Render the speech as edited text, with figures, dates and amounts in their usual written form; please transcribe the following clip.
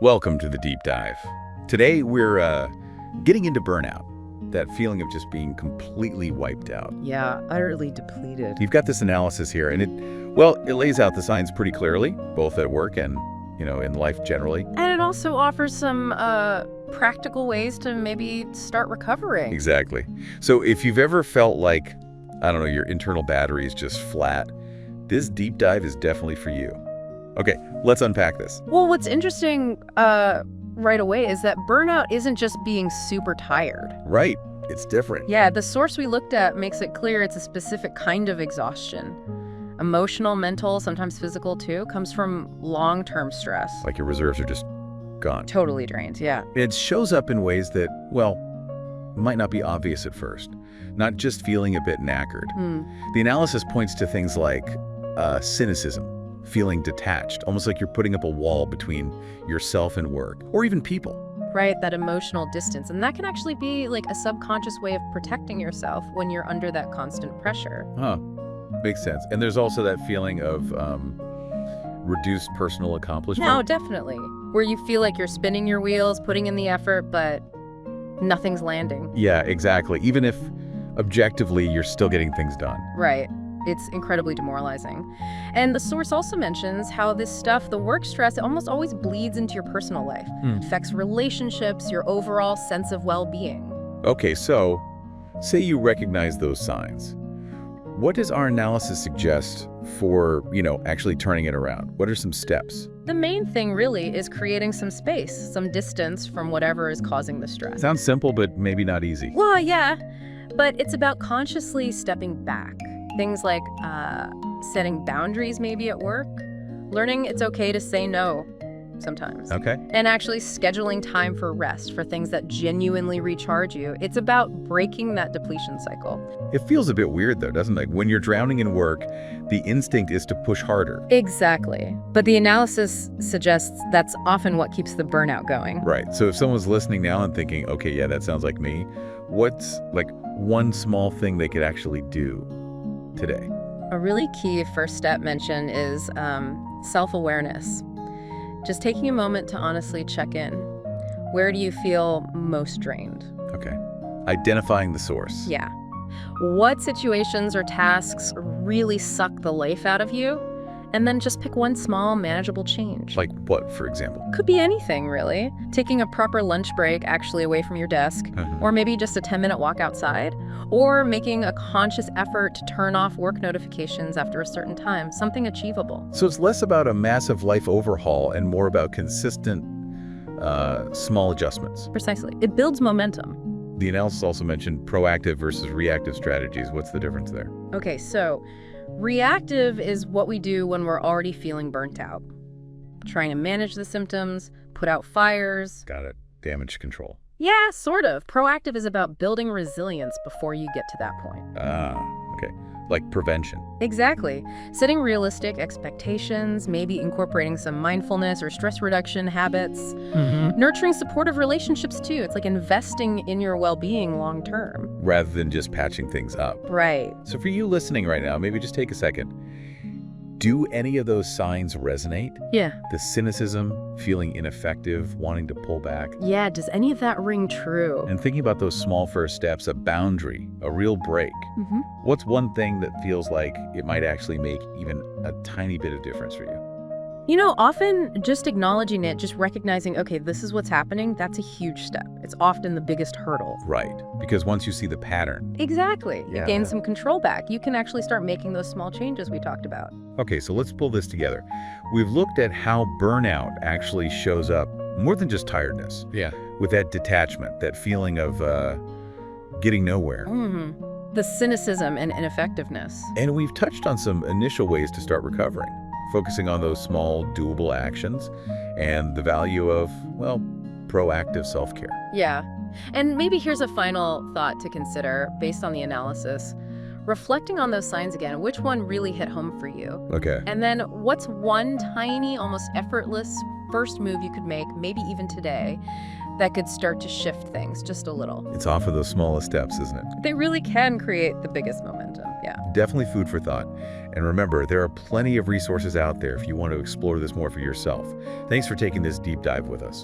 Welcome to the deep dive. Today we're getting into burnout, that feeling of just being completely wiped out. Yeah, utterly depleted. You've got this analysis here, and it lays out the signs pretty clearly, both at work and, in life generally. And it also offers some practical ways to maybe start recovering. Exactly. So if you've ever felt like, I don't know, your internal battery is just flat, this deep dive is definitely for you. Okay, let's unpack this. Well, what's interesting right away is that burnout isn't just being super tired. Right. It's different. Yeah, the source we looked at makes it clear it's a specific kind of exhaustion. Emotional, mental, sometimes physical too, comes from long-term stress. Like your reserves are just gone. Totally drained, yeah. It shows up in ways that, well, might not be obvious at first. Not just feeling a bit knackered. The analysis points to things like cynicism, feeling detached, almost like you're putting up a wall between yourself and work, or even people. Right, that emotional distance. And that can actually be like a subconscious way of protecting yourself when you're under that constant pressure. Huh. Makes sense. And there's also that feeling of reduced personal accomplishment. No, definitely. Where you feel like you're spinning your wheels, putting in the effort, but nothing's landing. Yeah, exactly. Even if objectively you're still getting things done. Right. It's incredibly demoralizing. And the source also mentions how this stuff, the work stress, it almost always bleeds into your personal life. Affects relationships, your overall sense of well-being. Okay, so say you recognize those signs. What does our analysis suggest for, actually turning it around? What are some steps? The main thing really is creating some space, some distance from whatever is causing the stress. Sounds simple, but maybe not easy. Well, yeah, but it's about consciously stepping back. Things like setting boundaries maybe at work, learning it's okay to say no sometimes. Okay. And actually scheduling time for rest, for things that genuinely recharge you. It's about breaking that depletion cycle. It feels a bit weird though, doesn't it? Like when you're drowning in work, the instinct is to push harder. Exactly. But the analysis suggests that's often what keeps the burnout going. Right. So if someone's listening now and thinking, okay, yeah, that sounds like me, what's like one small thing they could actually do today? A really key first step mentioned is self-awareness. Just taking a moment to honestly check in. Where do you feel most drained? Okay. Identifying the source. Yeah. What situations or tasks really suck the life out of you? And then just pick one small, manageable change. Like what, for example? Could be anything, really. Taking a proper lunch break actually away from your desk, or maybe just a 10-minute walk outside, or making a conscious effort to turn off work notifications after a certain time, something achievable. So it's less about a massive life overhaul and more about consistent, small adjustments. Precisely. It builds momentum. The analysis also mentioned proactive versus reactive strategies. What's the difference there? Okay, so reactive is what we do when we're already feeling burnt out. Trying to manage the symptoms, put out fires. Got it. Damage control. Yeah, sort of. Proactive is about building resilience before you get to that point. Ah, okay. Like prevention. Exactly. Setting realistic expectations, maybe incorporating some mindfulness or stress reduction habits. Nurturing supportive relationships too. It's like investing in your well-being long term. Rather than just patching things up. Right. So for you listening right now, maybe just take a second. Do any of those signs resonate? Yeah. The cynicism, feeling ineffective, wanting to pull back. Yeah, does any of that ring true? And thinking about those small first steps, a boundary, a real break. What's one thing that feels like it might actually make even a tiny bit of difference for you? Often just acknowledging it, just recognizing, okay, this is what's happening, that's a huge step. It's often the biggest hurdle. Right, because once you see the pattern. Exactly. Yeah. You gain some control back. You can actually start making those small changes we talked about. Okay, so let's pull this together. We've looked at how burnout actually shows up more than just tiredness. Yeah. With that detachment, that feeling of getting nowhere. The cynicism and ineffectiveness. And we've touched on some initial ways to start recovering, focusing on those small, doable actions and the value of, well, proactive self-care. Yeah. And maybe here's a final thought to consider based on the analysis. Reflecting on those signs again, which one really hit home for you? Okay. And then what's one tiny, almost effortless first move you could make, maybe even today, that could start to shift things just a little? It's off of those smallest steps, isn't it? They really can create the biggest momentum. Yeah. Definitely food for thought. And remember, there are plenty of resources out there if you want to explore this more for yourself. Thanks for taking this deep dive with us.